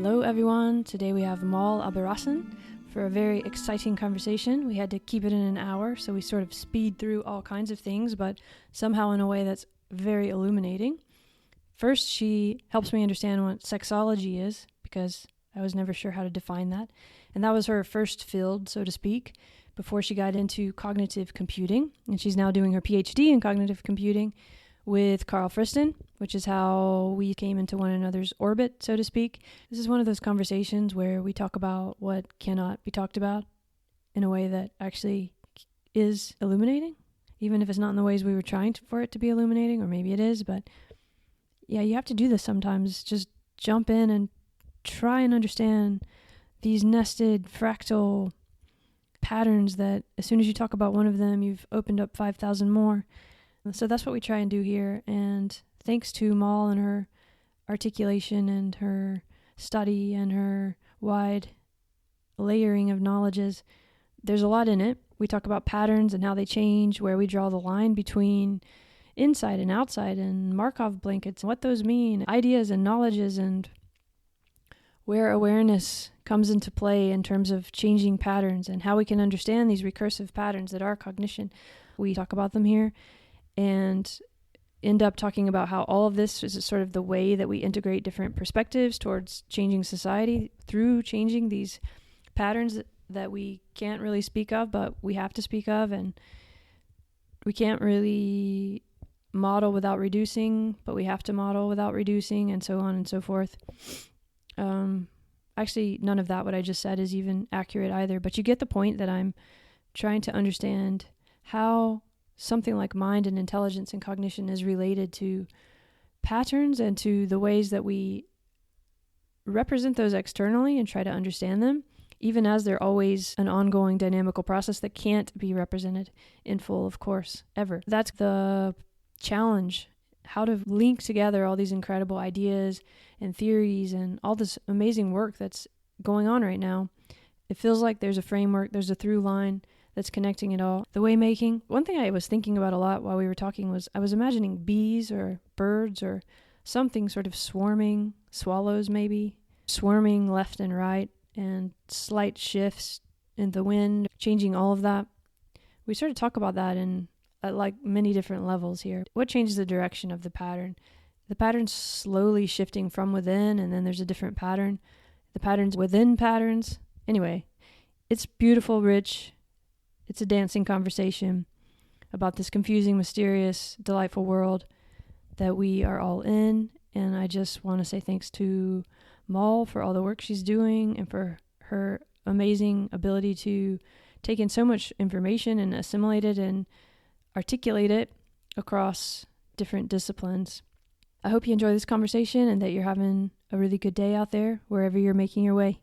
Hello everyone, today we have Mahault Albarracin for a very exciting conversation. We had to keep it in an hour, so we sort of speed through all kinds of things, but somehow in a way that's very illuminating. First, she helps me understand what sexology is, because I was never sure how to define that. And that was her first field, so to speak, before she got into cognitive computing. And she's now doing her PhD in cognitive computing with Carl Friston, which is how we came into one another's orbit, so to speak. This is one of those conversations where we talk about what cannot be talked about in a way that actually is illuminating, even if it's not in the ways we were trying for it to be illuminating, or maybe it is, but yeah, you have to do this sometimes. Just jump in and try and understand these nested fractal patterns that as soon as you talk about one of them, you've opened up 5,000 more. So that's what we try and do here. And thanks to Mahault and her articulation and her study and her wide layering of knowledges, there's a lot in it. We talk about patterns and how they change, where we draw the line between inside and outside and Markov blankets, what those mean, ideas and knowledges, and where awareness comes into play in terms of changing patterns and how we can understand these recursive patterns that are cognition. We talk about them here and end up talking about how all of this is sort of the way that we integrate different perspectives towards changing society through changing these patterns that we can't really speak of, but we have to speak of, and we can't really model without reducing, but we have to model without reducing, and so on and so forth. Actually, none of that, what I just said, is even accurate either, but you get the point that I'm trying to understand how something like mind and intelligence and cognition is related to patterns and to the ways that we represent those externally and try to understand them, even as they're always an ongoing dynamical process that can't be represented in full, of course, ever. That's the challenge, how to link together all these incredible ideas and theories and all this amazing work that's going on right now. It feels like there's a framework, there's a through line that's connecting it all. The way making. One thing I was thinking about a lot while we were talking was I was imagining bees or birds or something sort of swarming, swallows maybe, swarming left and right, and slight shifts in the wind, changing all of that. We sort of talk about that at like many different levels here. What changes the direction of the pattern? The pattern's slowly shifting from within, and then there's a different pattern. The pattern's within patterns. Anyway, it's beautiful, rich. It's a dancing conversation about this confusing, mysterious, delightful world that we are all in. And I just want to say thanks to Mahault for all the work she's doing and for her amazing ability to take in so much information and assimilate it and articulate it across different disciplines. I hope you enjoy this conversation and that you're having a really good day out there, wherever you're making your way.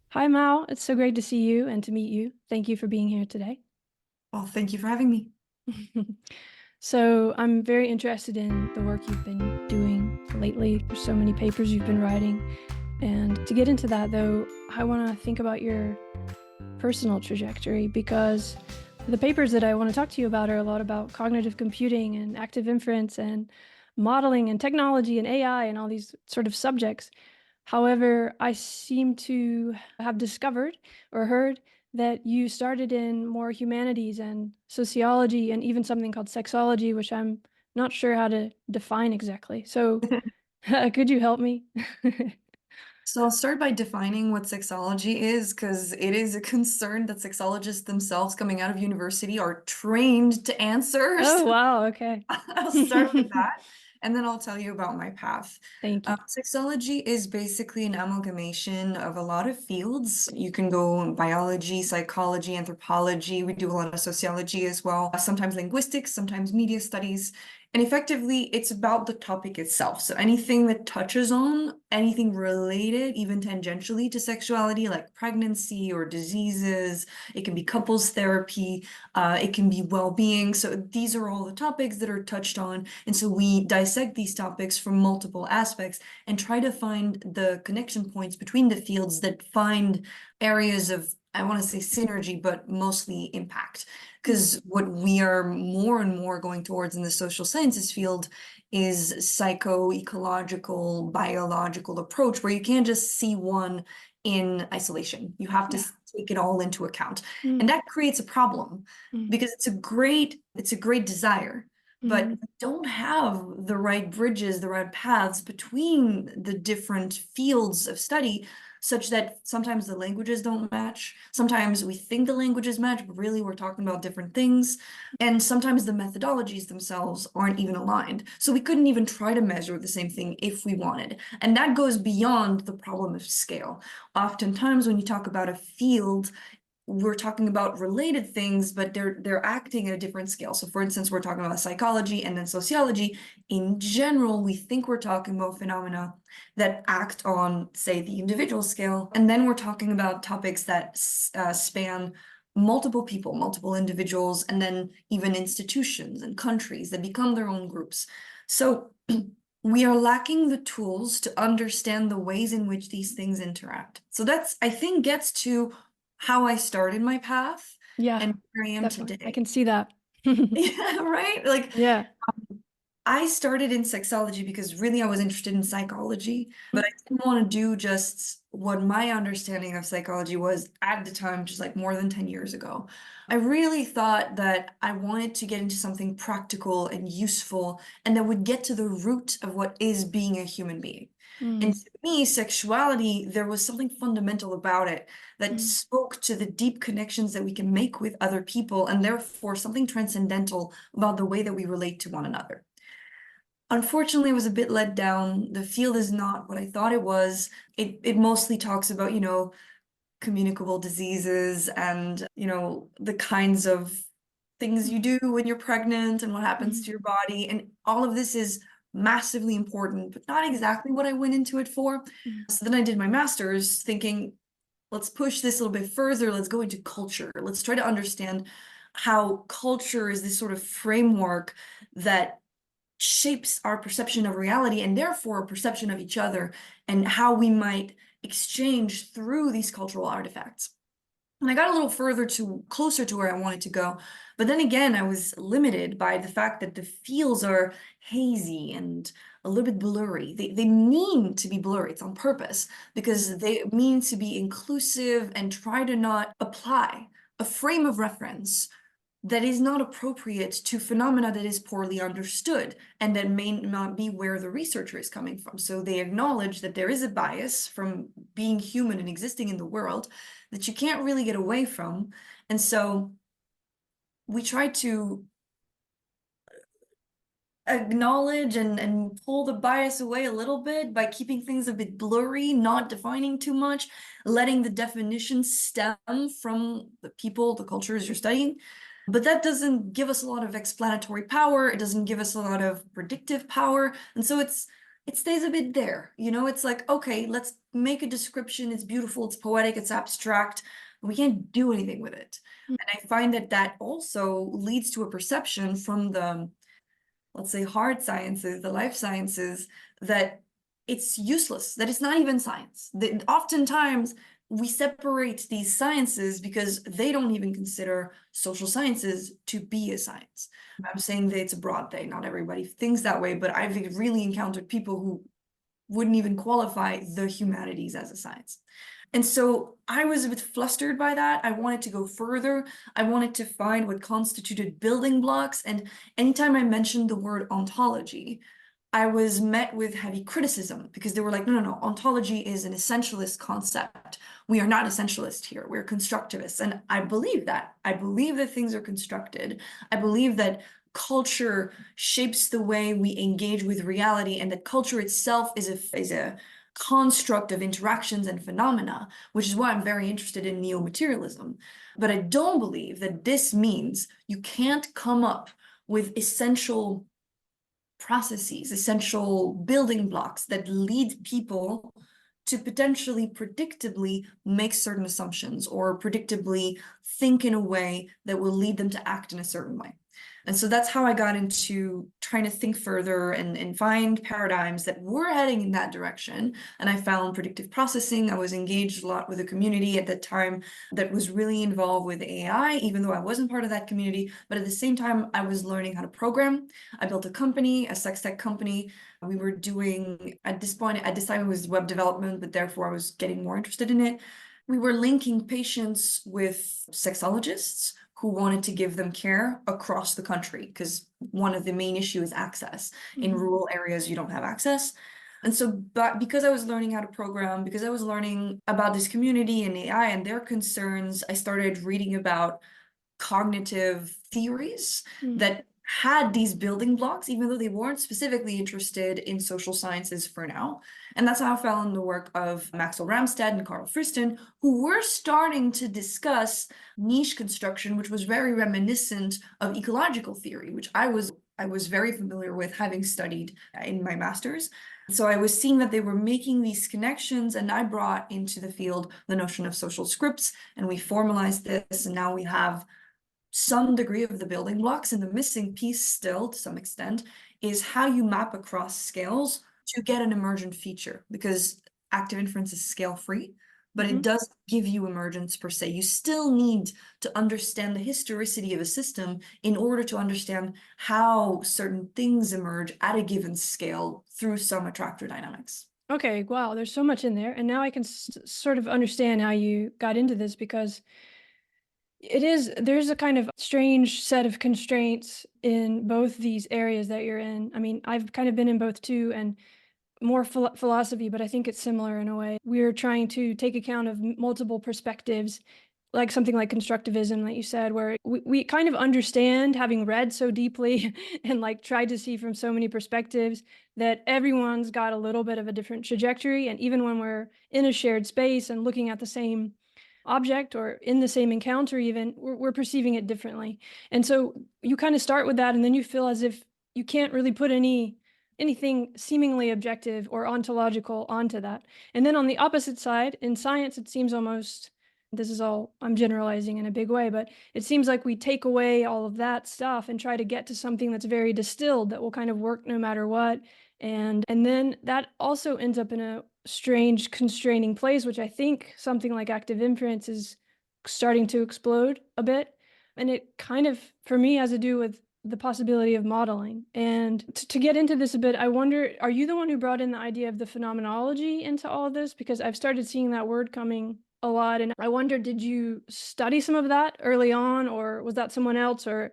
Hi, Mahault. It's so great to see you and to meet you. Thank you for being here today. Well, thank you for having me. So I'm very interested in the work you've been doing lately. There's so many papers you've been writing. And to get into that, though, I want to think about your personal trajectory, because the papers that I want to talk to you about are a lot about cognitive computing and active inference and modeling and technology and AI and all these sort of subjects. However, I seem to have discovered or heard that you started in more humanities and sociology and even something called sexology, which I'm not sure how to define exactly. So could you help me? So I'll start by defining what sexology is, because it is a concern that sexologists themselves coming out of university are trained to answer. Oh, wow. Okay. I'll start with that, and then I'll tell you about my path. Thank you. Sexology is basically an amalgamation of a lot of fields. You can go biology, psychology, anthropology. We do a lot of sociology as well, sometimes linguistics, sometimes media studies. And effectively, it's about the topic itself. So anything that touches on anything related, even tangentially, to sexuality, like pregnancy or diseases. It can be couples therapy. It can be well-being. So these are all the topics that are touched on. And so we dissect these topics from multiple aspects and try to find the connection points between the fields that find areas of I want to say synergy, but mostly impact. Because what we are more and more going towards in the social sciences field is psycho-ecological, biological approach, where you can't just see one in isolation. You have to take it all into account. And that creates a problem because it's a great desire, but we don't have the right bridges, the right paths between the different fields of study, such that sometimes the languages don't match. Sometimes we think the languages match, but really we're talking about different things. And sometimes the methodologies themselves aren't even aligned. So we couldn't even try to measure the same thing if we wanted. And that goes beyond the problem of scale. Oftentimes when you talk about a field, we're talking about related things, but they're acting at a different scale. So for instance, we're talking about psychology and then sociology. In general, we think we're talking about phenomena that act on, say, the individual scale. And then we're talking about topics that span multiple people, multiple individuals, and then even institutions and countries that become their own groups. So we are lacking the tools to understand the ways in which these things interact. So that's, I think, gets to how I started my path and where I am definitely. today. I can see that. Yeah, right? Like, Yeah. I started in sexology because really I was interested in psychology, but I didn't want to do just what my understanding of psychology was at the time, just like more than 10 years ago. I really thought that I wanted to get into something practical and useful and that would get to the root of what is being a human being. And to me, sexuality, there was something fundamental about it that spoke to the deep connections that we can make with other people, and therefore something transcendental about the way that we relate to one another. Unfortunately, I was a bit let down. The field is not what I thought it was. It mostly talks about, communicable diseases and, the kinds of things you do when you're pregnant and what happens to your body. And all of this is massively important, but not exactly what I went into it for. So then I did my master's thinking, let's push this a little bit further. Let's go into culture. Let's try to understand how culture is this sort of framework that shapes our perception of reality and therefore our perception of each other and how we might exchange through these cultural artifacts. And I got a little closer to where I wanted to go. But then again, I was limited by the fact that the fields are hazy and a little bit blurry. They mean to be blurry. It's on purpose because they mean to be inclusive and try to not apply a frame of reference that is not appropriate to phenomena that is poorly understood and that may not be where the researcher is coming from. So they acknowledge that there is a bias from being human and existing in the world that you can't really get away from. And so we try to acknowledge and pull the bias away a little bit by keeping things a bit blurry, not defining too much, letting the definitions stem from the people, the cultures you're studying. But that doesn't give us a lot of explanatory power. It doesn't give us a lot of predictive power. And so it stays a bit there. It's like, okay, let's make a description. It's beautiful, it's poetic, it's abstract. We can't do anything with it. And I find that also leads to a perception from the, let's say, hard sciences, the life sciences, that it's useless, that it's not even science. That oftentimes we separate these sciences because they don't even consider social sciences to be a science. I'm saying that it's a broad thing, not everybody thinks that way, but I've really encountered people who wouldn't even qualify the humanities as a science. And so I was a bit flustered by that. I wanted to go further. I wanted to find what constituted building blocks. And anytime I mentioned the word ontology, I was met with heavy criticism because they were like, no, ontology is an essentialist concept. We are not essentialist here. We're constructivists. And I believe that. I believe that things are constructed. I believe that culture shapes the way we engage with reality and that culture itself is a construct of interactions and phenomena, which is why I'm very interested in neo-materialism. But I don't believe that this means you can't come up with essential processes, essential building blocks that lead people to potentially predictably make certain assumptions or predictably think in a way that will lead them to act in a certain way. And so that's how I got into trying to think further and find paradigms that were heading in that direction. And I found predictive processing. I was engaged a lot with a community at that time that was really involved with AI, even though I wasn't part of that community. But at the same time, I was learning how to program. I built a company, a sex tech company. We were doing, at this time, it was web development, but therefore I was getting more interested in it. We were linking patients with sexologists who wanted to give them care across the country, because one of the main issues is access. In rural areas, you don't have access. And so, but because I was learning how to program, because I was learning about this community and AI and their concerns, I started reading about cognitive theories that had these building blocks, even though they weren't specifically interested in social sciences for now. And that's how I fell in the work of Maxwell Ramstad and Carl Friston, who were starting to discuss niche construction, which was very reminiscent of ecological theory, which I was very familiar with, having studied in my master's. So I was seeing that they were making these connections, and I brought into the field the notion of social scripts, and we formalized this, and now we have some degree of the building blocks. And the missing piece still, to some extent, is how you map across scales to get an emergent feature, because active inference is scale free, but it doesn't give you emergence per se. You still need to understand the historicity of a system in order to understand how certain things emerge at a given scale through some attractor dynamics. Okay, wow, there's so much in there. And now I can sort of understand how you got into this, because there's a kind of strange set of constraints in both these areas that you're in. I mean, I've kind of been in both too, and more philosophy, but I think it's similar in a way. We're trying to take account of multiple perspectives, like something like constructivism that you said, where we kind of understand, having read so deeply and like tried to see from so many perspectives, that everyone's got a little bit of a different trajectory. And even when we're in a shared space and looking at the same object or in the same encounter, even we're perceiving it differently. And so you kind of start with that, and then you feel as if you can't really put anything seemingly objective or ontological onto that. And then on the opposite side, in science, it seems almost, this is all, I'm generalizing in a big way, but it seems like we take away all of that stuff and try to get to something that's very distilled, that will kind of work no matter what. And then that also ends up in a strange constraining place, which I think something like active inference is starting to explode a bit. And it kind of, for me, has to do with the possibility of modeling. And to get into this a bit, I wonder, are you the one who brought in the idea of the phenomenology into all of this? Because I've started seeing that word coming a lot. And I wonder, did you study some of that early on, or was that someone else? Or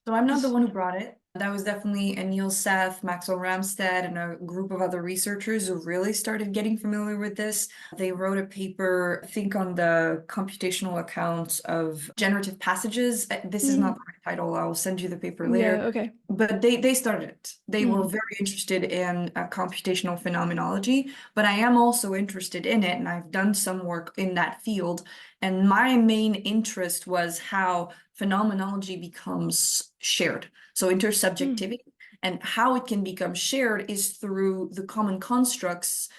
So I'm not the one who brought it. That was definitely Neil Seth, Maxwell Ramstad, and a group of other researchers who really started getting familiar with this. They wrote a paper, I think, on the computational accounts of generative passages. This is not the right title. I'll send you the paper later. Yeah, okay. But they started it. They were very interested in computational phenomenology, but I am also interested in it, and I've done some work in that field. And my main interest was how phenomenology becomes shared. So intersubjectivity and how it can become shared is through the common constructs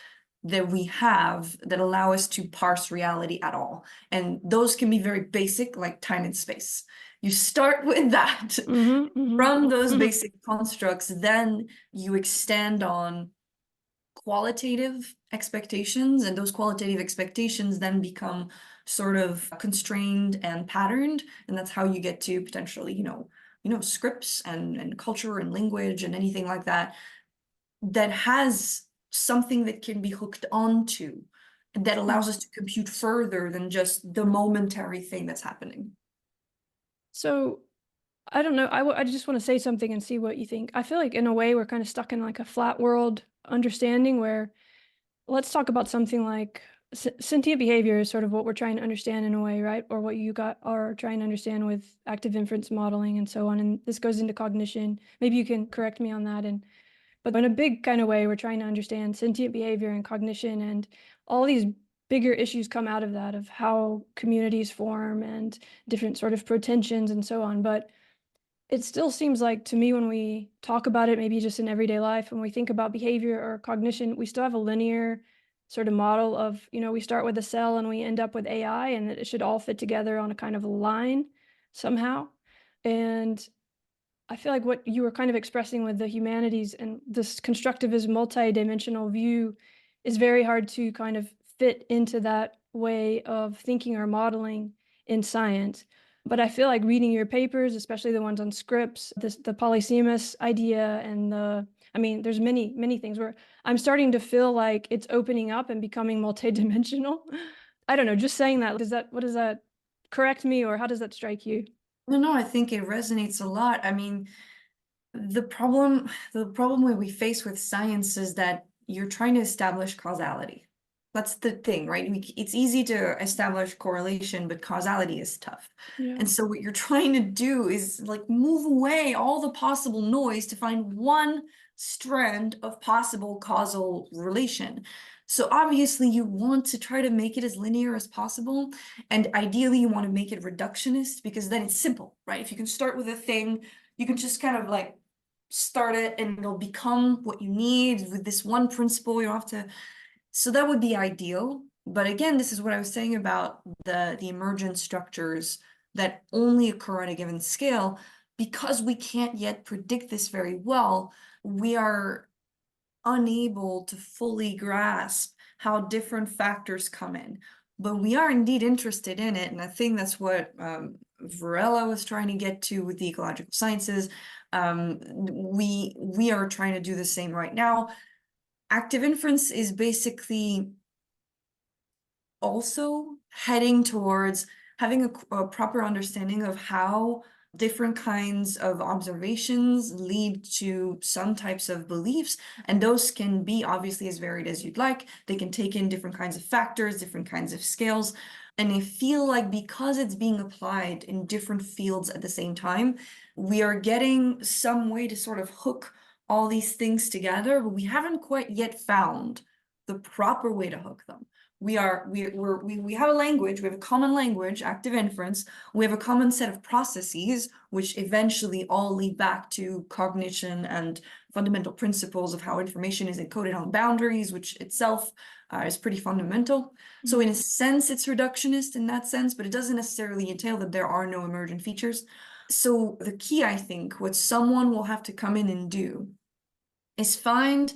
that we have that allow us to parse reality at all. And those can be very basic, like time and space. You start with that. From those basic constructs, then you extend on qualitative expectations, and those qualitative expectations then become sort of constrained and patterned, and that's how you get to potentially, scripts and culture and language and anything like that that has something that can be hooked onto, that allows us to compute further than just the momentary thing that's happening. So I don't know. I just want to say something and see what you think. I feel like in a way we're kind of stuck in like a flat world understanding, where let's talk about something like sentient behavior is sort of what we're trying to understand in a way, right? Or what you are trying to understand with active inference modeling and so on. And this goes into cognition. Maybe you can correct me on that. But in a big kind of way, we're trying to understand sentient behavior and cognition, and all these bigger issues come out of that, of how communities form and different sort of pretensions and so on. But it still seems like to me, when we talk about it, maybe just in everyday life, when we think about behavior or cognition, we still have a linear sort of model of, we start with a cell and we end up with AI, and that it should all fit together on a kind of a line somehow. And I feel like what you were kind of expressing with the humanities and this constructivist multi-dimensional view is very hard to kind of fit into that way of thinking or modeling in science. But I feel like reading your papers, especially the ones on scripts, the polysemous idea and there's many things where I'm starting to feel like it's opening up and becoming multidimensional. I don't know, just saying that, what does that correct me, or how does that strike you? No, I think it resonates a lot. I mean, the problem where we face with science is that you're trying to establish causality. That's the thing, right? It's easy to establish correlation, but causality is tough. Yeah. And so what you're trying to do is like move away all the possible noise to find one strand of possible causal relation. So obviously you want to try to make it as linear as possible. And ideally you want to make it reductionist because then it's simple, right? If you can start with a thing, you can just kind of like start it and it'll become what you need with this one principle. You don't have to. So that would be ideal. But again, this is what I was saying about the emergent structures that only occur on a given scale. Because we can't yet predict this very well, we are unable to fully grasp how different factors come in. But we are indeed interested in it, and I think that's what Varela was trying to get to with the ecological sciences. We are trying to do the same right now. Active inference is basically also heading towards having a proper understanding of how different kinds of observations lead to some types of beliefs, and those can be obviously as varied as you'd like. They can take in different kinds of factors, different kinds of scales, and I feel like because it's being applied in different fields at the same time, we are getting some way to sort of hook all these things together, but we haven't quite yet found the proper way to hook them. We have a language, we have a common language, active inference, we have a common set of processes, which eventually all lead back to cognition and fundamental principles of how information is encoded on boundaries, which itself is pretty fundamental. So in a sense, it's reductionist in that sense, but it doesn't necessarily entail that there are no emergent features. So the key, I think, what someone will have to come in and do is find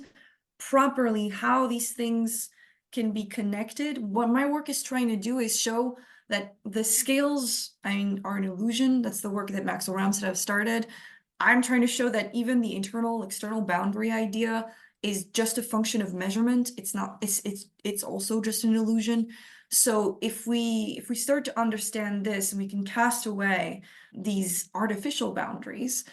properly how these things can be connected. What my work is trying to do is show that the scales, I mean, are an illusion. That's the work that Maxwell Ramsden have started. I'm trying to show that even the internal external boundary idea is just a function of measurement. It's not, it's also just an illusion. So if we start to understand this and we can cast away these artificial boundaries,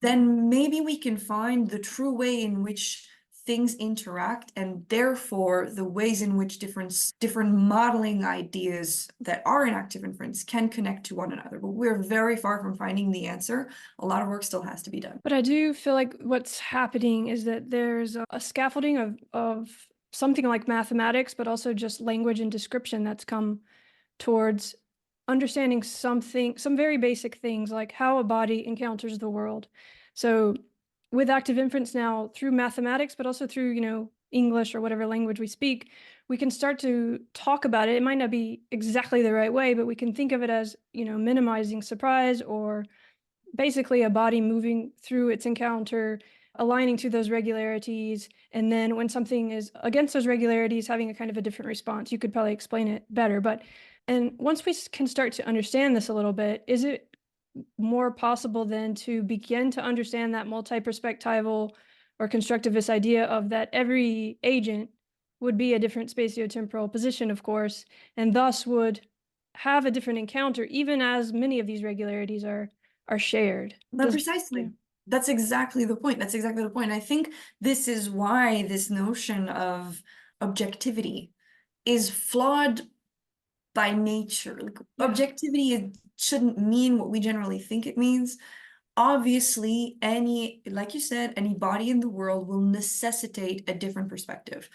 then maybe we can find the true way in which things interact, and therefore the ways in which different modeling ideas that are in active inference can connect to one another. But we're very far from finding the answer. A lot of work still has to be done. But I do feel like what's happening is that there's a scaffolding of something like mathematics, but also just language and description that's come towards understanding some very basic things like how a body encounters the world. So with active inference now, through mathematics, but also through, English or whatever language we speak, we can start to talk about it. It might not be exactly the right way, but we can think of it as, minimizing surprise, or basically a body moving through its encounter, aligning to those regularities. And then when something is against those regularities, having a kind of a different response. You could probably explain it better. And once we can start to understand this a little bit, is it more possible then to begin to understand that multi-perspectival or constructivist idea of that every agent would be a different spatiotemporal position, of course, and thus would have a different encounter, even as many of these regularities are shared. Precisely. Yeah. That's exactly the point. That's exactly the point. I think this is why this notion of objectivity is flawed by nature. Like, Yeah. objectivity shouldn't mean what we generally think it means. Obviously, like you said, any body in the world will necessitate a different perspective.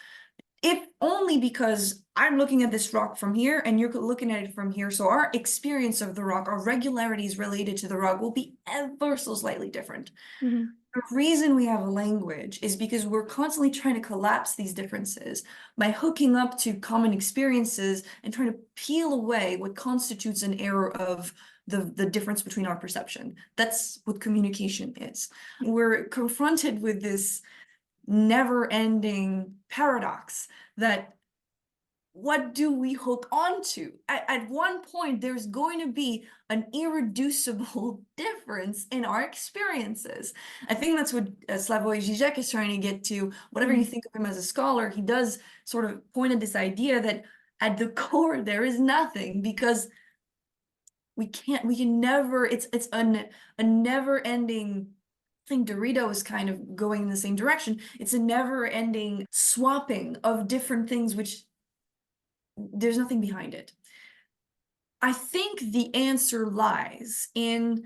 If only because I'm looking at this rock from here and you're looking at it from here. So our experience of the rock, our regularities related to the rock will be ever so slightly different. Mm-hmm. The reason we have a language is because we're constantly trying to collapse these differences by hooking up to common experiences and trying to peel away what constitutes an error of the difference between our perception. That's what communication is. We're confronted with this never-ending paradox that what do we hook onto? At one point, there's going to be an irreducible difference in our experiences. I think that's what Slavoj Žižek is trying to get to. Whatever you think of him as a scholar, he does sort of point at this idea that at the core, there is nothing, because we can never, it's a never-ending. I think Dorito is kind of going in the same direction. It's a never-ending swapping of different things, which there's nothing behind it. I think the answer lies in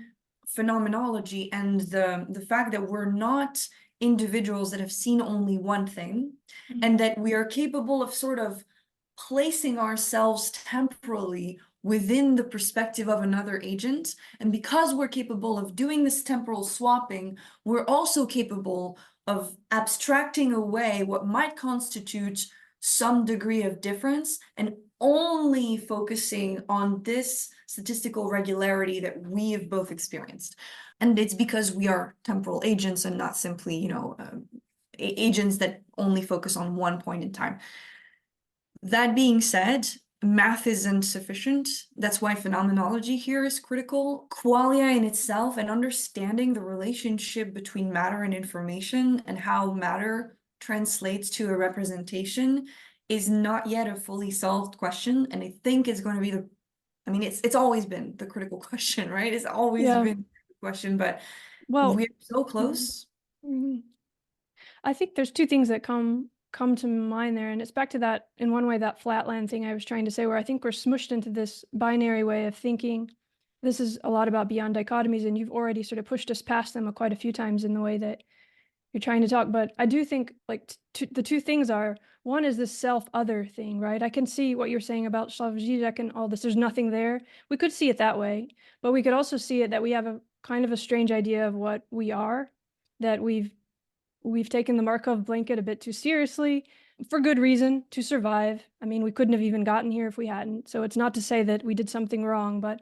phenomenology and the fact that we're not individuals that have seen only one thing, and that we are capable of sort of placing ourselves temporally within the perspective of another agent. And because we're capable of doing this temporal swapping, we're also capable of abstracting away what might constitute some degree of difference and only focusing on this statistical regularity that we have both experienced. And it's because we are temporal agents and not simply, agents that only focus on one point in time. That being said, math isn't sufficient. That's why phenomenology here is critical. Qualia in itself and understanding the relationship between matter and information and how matter translates to a representation is not yet a fully solved question. And I think it's going to be it's always been the critical question, right? It's always been the question, but we're so close. I think there's two things that come to mind there, and it's back to that, in one way, that flatland thing I was trying to say, where I think we're smushed into this binary way of thinking. This is a lot about beyond dichotomies, and you've already sort of pushed us past them quite a few times in the way that you're trying to talk. But I do think the two things are, one is this self-other thing, right? I can see what you're saying about Slavoj Žižek and all this. There's nothing there. We could see it that way, but we could also see it that we have a kind of a strange idea of what we are, that we've taken the Markov blanket a bit too seriously, for good reason, to survive. I mean, we couldn't have even gotten here if we hadn't. So it's not to say that we did something wrong, but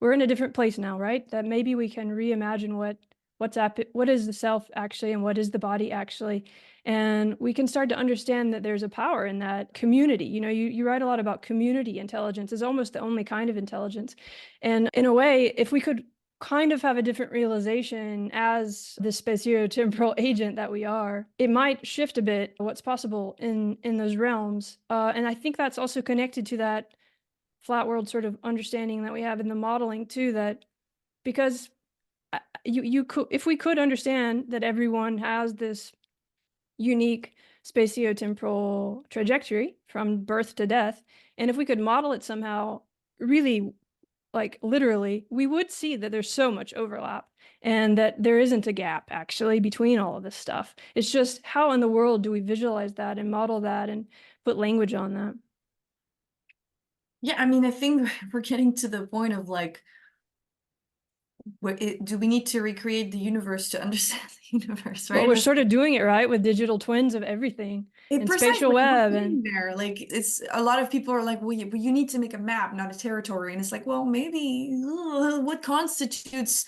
we're in a different place now, right? That maybe we can reimagine what is the self actually, and what is the body actually. And we can start to understand that there's a power in that community. You write a lot about community intelligence as almost the only kind of intelligence. And in a way, if we could kind of have a different realization as the spatiotemporal agent that we are, it might shift a bit what's possible in those realms. And I think that's also connected to that flat world sort of understanding that we have in the modeling too, that because you could, if we could understand that everyone has this unique spatiotemporal trajectory from birth to death, and if we could model it somehow really, like literally, we would see that there's so much overlap and that there isn't a gap actually between all of this stuff. It's just, how in the world do we visualize that and model that and put language on that? Yeah, I think we're getting to the point of do we need to recreate the universe to understand the universe, right? Well, we're sort of doing it, right, with digital twins of everything and precisely, spatial web. And there, it's a lot of people are like, well, you need to make a map, not a territory. And it's like, well, maybe what constitutes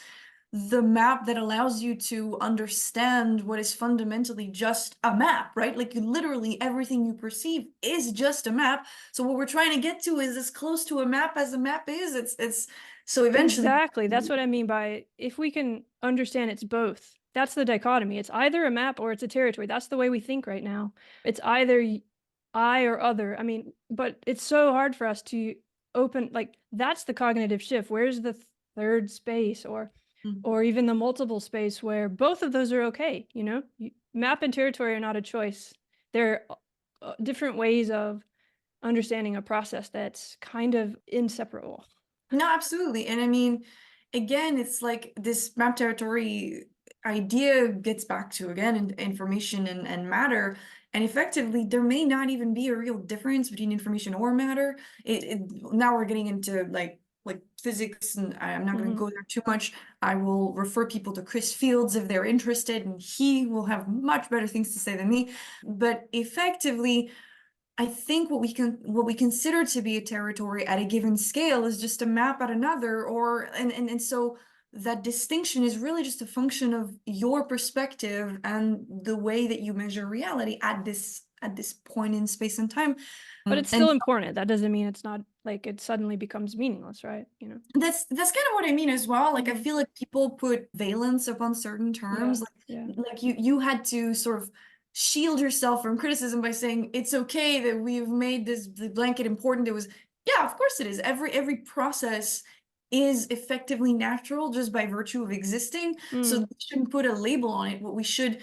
the map that allows you to understand what is fundamentally just a map, right? Like literally everything you perceive is just a map. So what we're trying to get to is as close to a map as a map is. It's so eventually. Exactly. That's what I mean by, if we can understand it's both. That's the dichotomy. It's either a map or it's a territory. That's the way we think right now. It's either I or other. I mean, but it's so hard for us to open, like, that's the cognitive shift. Where's the third space or even the multiple space where both of those are okay? Map and territory are not a choice. They're different ways of understanding a process that's kind of inseparable. No, absolutely. And again, it's like this map territory idea gets back to, again, information and matter. And effectively, there may not even be a real difference between information or matter. Now we're getting into like physics, and I'm not going to go there too much. I will refer people to Chris Fields if they're interested, and he will have much better things to say than me. But effectively, I think what we consider to be a territory at a given scale is just a map at another, or and so that distinction is really just a function of your perspective and the way that you measure reality at this point in space and time. But it's still important. That doesn't mean it's not like it suddenly becomes meaningless, right? You know. That's kind of what I mean as well. Like I feel like people put valence upon certain terms. Like you had to sort of shield yourself from criticism by saying it's okay that we've made the blanket important. It was, yeah, of course it is. Every process is effectively natural just by virtue of existing. So we shouldn't put a label on it. What we should,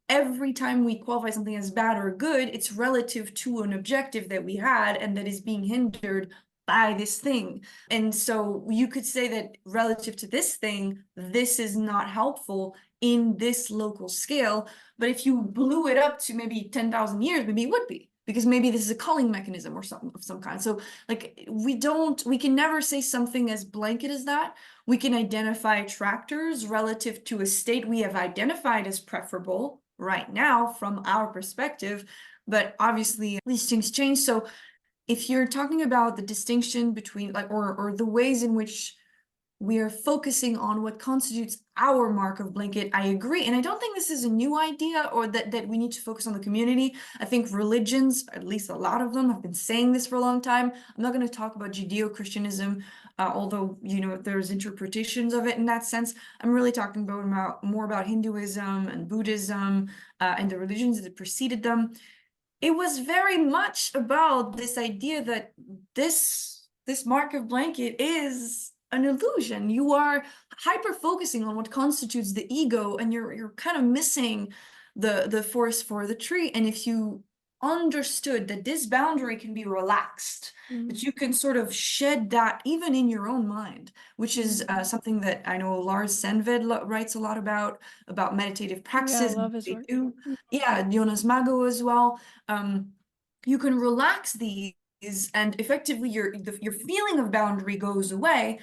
every time we qualify something as bad or good, it's relative to an objective that we had and that is being hindered by this thing. And so you could say that relative to this thing, this is not helpful in this local scale. But if you blew it up to maybe 10,000 years, maybe it would be, because maybe this is a culling mechanism or something of some kind. So like we can never say something as blanket as that. We can identify attractors relative to a state we have identified as preferable right now from our perspective. But obviously these things change. So if you're talking about the distinction between like or the ways in which we are focusing on what constitutes our mark of blanket, I agree. And I don't think this is a new idea or that we need to focus on the community. I think religions, at least a lot of them, have been saying this for a long time. I'm not going to talk about Judeo-Christianism, although, you know, there's interpretations of it in that sense. I'm really talking about more about Hinduism and Buddhism and the religions that preceded them. It was very much about this idea that this mark of blanket is an illusion. You are hyper focusing on what constitutes the ego, and you're kind of missing the forest for the tree. And if you understood that this boundary can be relaxed, that you can sort of shed that even in your own mind, which is something that I know Lars Sandved writes a lot about meditative practices. Yeah, I love his work. Yeah, Jonas Mago as well. You can relax these, and effectively your feeling of boundary goes away.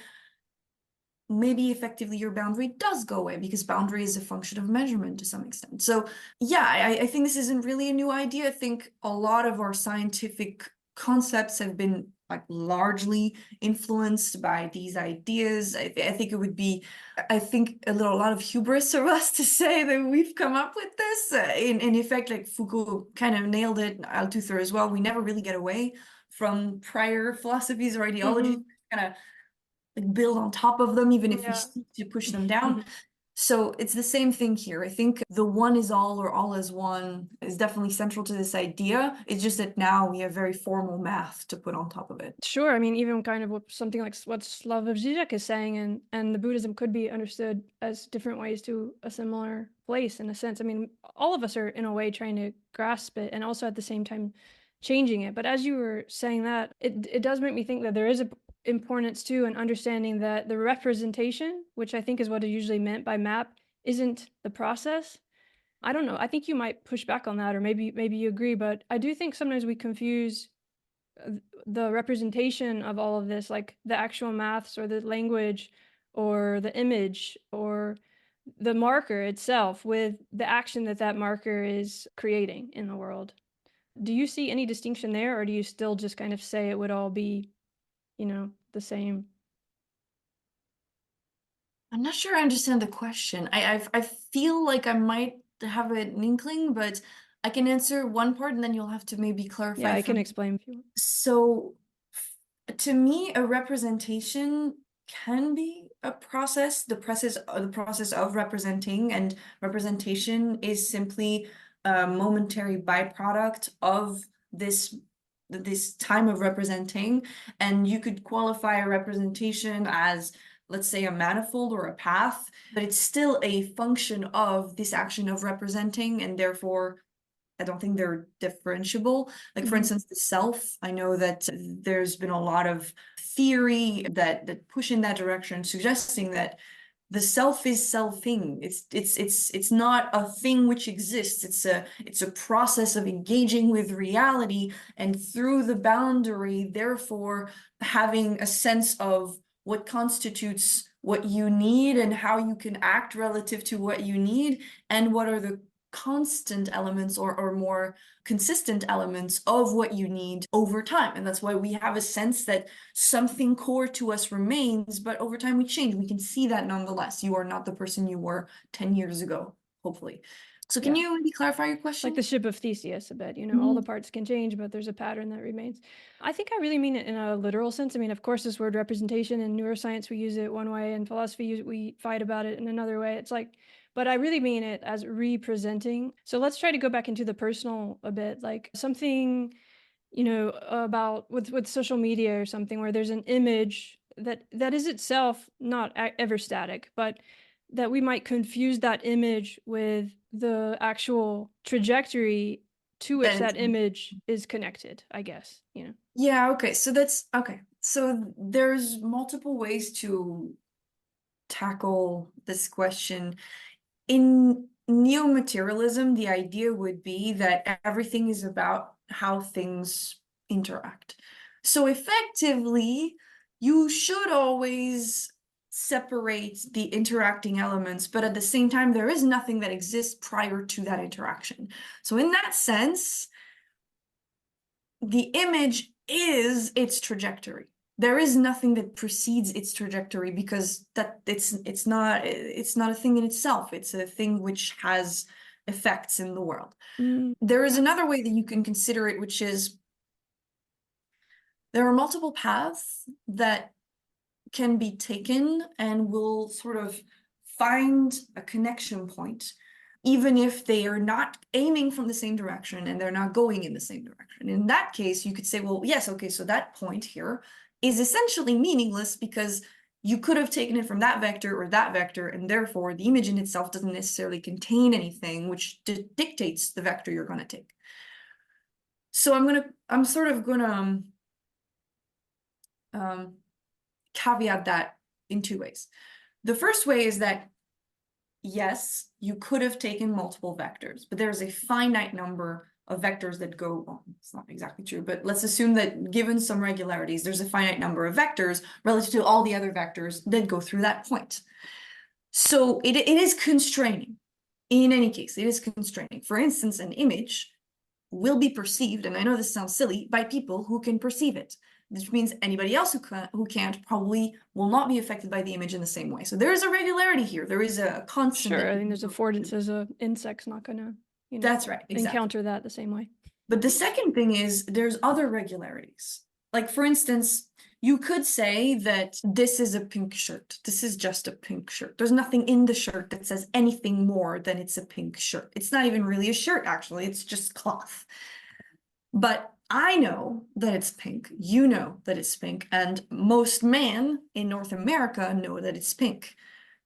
Maybe effectively your boundary does go away because boundary is a function of measurement to some extent. So yeah, I think this isn't really a new idea. I think a lot of our scientific concepts have been like largely influenced by these ideas. I think it would be, I think a lot of hubris of us to say that we've come up with this. In effect, like Foucault kind of nailed it, Althusser as well. We never really get away from prior philosophies or ideologies. Kind of like build on top of them, even if we seek to push them down. So it's the same thing here. I think the one is all or all is one is definitely central to this idea. It's just that now we have very formal math to put on top of it. Sure. I mean, even kind of something like what Slavoj Žižek is saying, and the Buddhism could be understood as different ways to a similar place in a sense. I mean, all of us are in a way trying to grasp it and also at the same time changing it. But as you were saying that, it does make me think that there is a importance too in understanding that the representation, which I think is what is usually meant by map, isn't the process. I don't know. I think you might push back on that, or maybe you agree, but I do think sometimes we confuse the representation of all of this, like the actual maths or the language or the image or the marker itself, with the action that marker is creating in the world. Do you see any distinction there, or do you still just kind of say it would all be, you know, the same? I'm not sure I understand the question. I feel like I might have an inkling, but I can answer one part and then you'll have to maybe clarify. Yeah, I can explain if you want. So to me, a representation can be a process, the process of representing, and representation is simply a momentary byproduct of this time of representing. And you could qualify a representation as, let's say, a manifold or a path, but it's still a function of this action of representing, and therefore I don't think they're differentiable. Like, for instance, the self, I know that there's been a lot of theory that push in that direction, suggesting that the self is selfing. It's not a thing which exists. It's a process of engaging with reality, and through the boundary, therefore having a sense of what constitutes what you need and how you can act relative to what you need, and what are the constant elements or more consistent elements of what you need over time. And that's why we have a sense that something core to us remains, but over time we change. We can see that nonetheless. You are not the person you were 10 years ago, hopefully. So can you maybe clarify your question? Like the ship of Theseus a bit, all the parts can change, but there's a pattern that remains. I think I really mean it in a literal sense. I mean, of course, this word representation in neuroscience, we use it one way, and philosophy, we fight about it in another way. It's like, but I really mean it as representing. So let's try to go back into the personal a bit, like something, about with social media or something where there's an image that is itself not ever static, but that we might confuse that image with the actual trajectory to which that image is connected, I guess, Yeah, okay. So that's okay. So there's multiple ways to tackle this question. In neo-materialism, the idea would be that everything is about how things interact. So effectively, you should always separate the interacting elements, but at the same time, there is nothing that exists prior to that interaction. So in that sense, the image is its trajectory. There is nothing that precedes its trajectory because it's not a thing in itself. It's a thing which has effects in the world. There is another way that you can consider it, which is there are multiple paths that can be taken and will sort of find a connection point, even if they are not aiming from the same direction and they're not going in the same direction. In that case, you could say, well, yes, okay, so that point here is essentially meaningless because you could have taken it from that vector or that vector, and therefore the image in itself doesn't necessarily contain anything which dictates the vector you're going to take. So I'm sort of gonna caveat that in two ways. The first way is that yes, you could have taken multiple vectors, but there's a finite number of vectors that go, well, it's not exactly true, but let's assume that given some regularities, there's a finite number of vectors relative to all the other vectors that go through that point. So it is constraining. In any case, it is constraining. For instance, an image will be perceived, and I know this sounds silly, by people who can perceive it. This means anybody else who can't probably will not be affected by the image in the same way. So there is a regularity here. There is a constant. Sure, I think there's affordances. An insect's not going to, that's right, exactly. Encounter that the same way. But the second thing is there's other regularities. Like, for instance, you could say that this is a pink shirt. This is just a pink shirt. There's nothing in the shirt that says anything more than it's a pink shirt. It's not even really a shirt, actually. It's just cloth. But I know that it's pink. You know that it's pink. And most men in North America know that it's pink.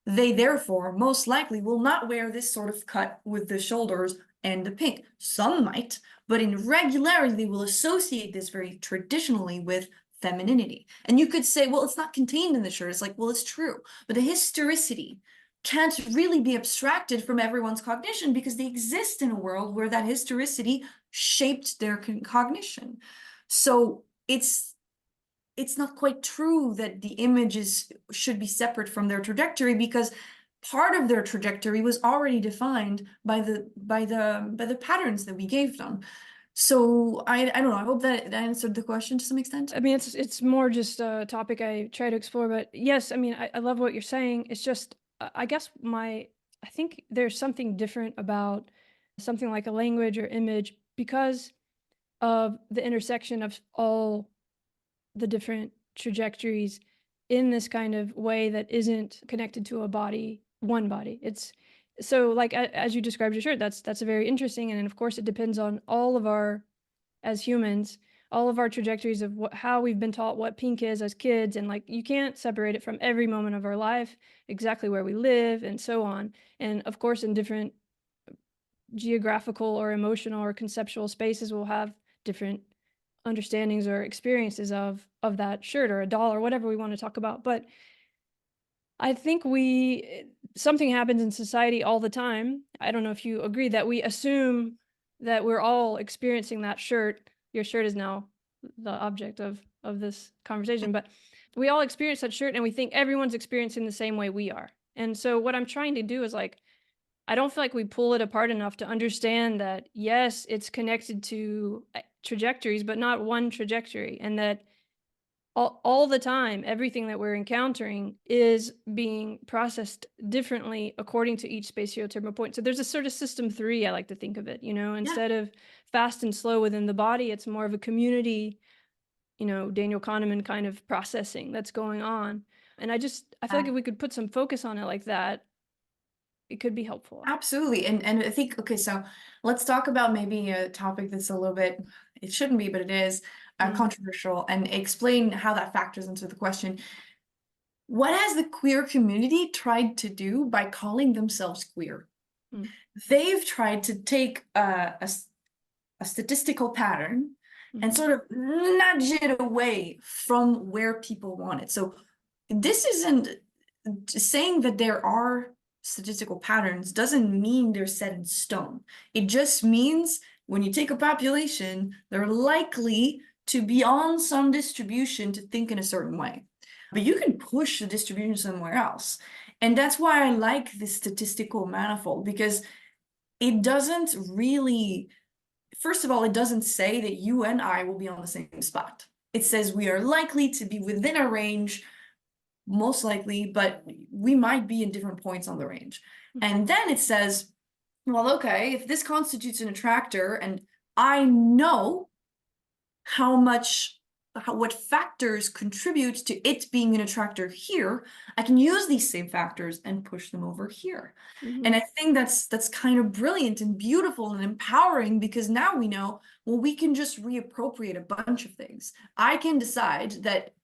They therefore most likely will not wear this sort of cut with the shoulders and the pink. Some might, but in regularity, they will associate this very traditionally with femininity. And you could say, well, it's not contained in the shirt. It's like, well, it's true. But the historicity can't really be abstracted from everyone's cognition because they exist in a world where that historicity shaped their cognition. So it's not quite true that the images should be separate from their trajectory because part of their trajectory was already defined by the patterns that we gave them. So I don't know. I hope that answered the question to some extent. I mean, it's more just a topic I try to explore, but yes, I mean, I love what you're saying. It's just, I guess I think there's something different about something like a language or image because of the intersection of all the different trajectories in this kind of way that isn't connected to one body. It's so like as you described your shirt, that's very interesting, and of course it depends on all of our, as humans, all of our trajectories of how we've been taught what pink is as kids, and like you can't separate it from every moment of our life, exactly where we live and so on. And of course in different geographical or emotional or conceptual spaces we'll have different understandings or experiences of that shirt or a doll or whatever we want to talk about. But I think something happens in society all the time. I don't know if you agree that we assume that we're all experiencing that shirt. Your shirt is now the object of this conversation, but we all experience that shirt and we think everyone's experiencing the same way we are. And so what I'm trying to do is like I don't feel like we pull it apart enough to understand that, yes, it's connected to trajectories, but not one trajectory. And that all the time, everything that we're encountering is being processed differently according to each spatiotemporal point. So there's a sort of system three, I like to think of it, Yeah. instead of fast and slow within the body, it's more of a community, Daniel Kahneman kind of processing that's going on. And I feel like if we could put some focus on it like that, it could be helpful. Absolutely. And I think, okay, so let's talk about maybe a topic that's a little bit, it shouldn't be, but it is Mm, controversial, and explain how that factors into the question. What has the queer community tried to do by calling themselves queer? mm, They've tried to take a statistical pattern and mhm, sort of nudge it away from where people want it. So this isn't saying that there are statistical patterns doesn't mean they're set in stone. It just means when you take a population, they're likely to be on some distribution to think in a certain way. But you can push the distribution somewhere else. And that's why I like this statistical manifold, because it doesn't really, first of all, it doesn't say that you and I will be on the same spot. It says we are likely to be within a range, most likely, but we might be in different points on the range. mm, And then it says, well, okay, if this constitutes an attractor and I know how much, what factors contribute to it being an attractor here, I can use these same factors and push them over here. And mhm. I think that's kind of brilliant and beautiful and empowering, because now we know, well, we can just reappropriate a bunch of things. I can decide that